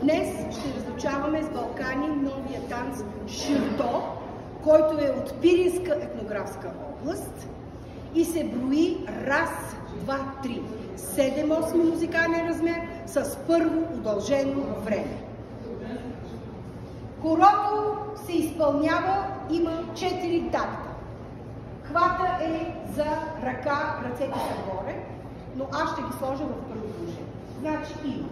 Днес ще разучаваме с Балкани новия танц Ширто, който е от Пиринска етнографска област и се брои раз, два, три. 7-8 музикален размер с първо удължено време. Корото се изпълнява, има 4 такта. Хвата е за ръка, ръцете са горе, но аз ще ги сложа в първо положение. Значи има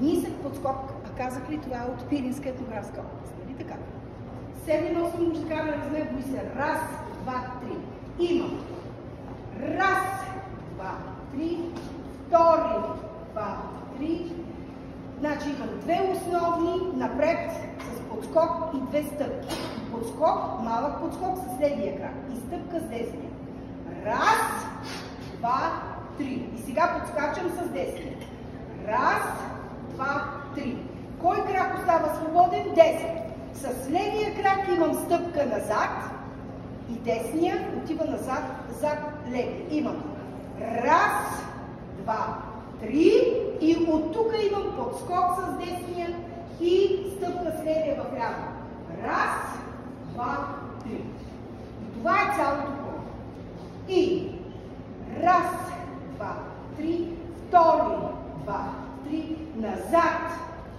нисък подскок, а казах ли това е от Пиринска етнографска област, нали така? 7-8 музикален размер, брои се раз, два, три. Има раз, два, три, втори, два, три. Значи имам две основни напред с подскок и две стъпки. Подскок, малък подскок с левия крак и стъпка с десния. Раз, два, три. И сега подскачам с десния. Раз, два, три. Кой крак остава свободен? 10. С левия крак имам стъпка назад и десния отива назад, зад левия. Имам раз, два, три и от тук имам подскок с десния и стъпка с левия в ляво. Раз, два, три. И това е цялото поле. И раз, два, три, втори, два, три, назад,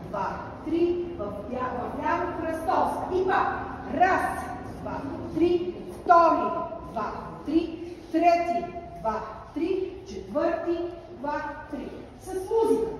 два, три, в ляво кръстоска. И пак. Раз, два, три, втори, два, три, трети, два, три, четвърти, два, три. С музика.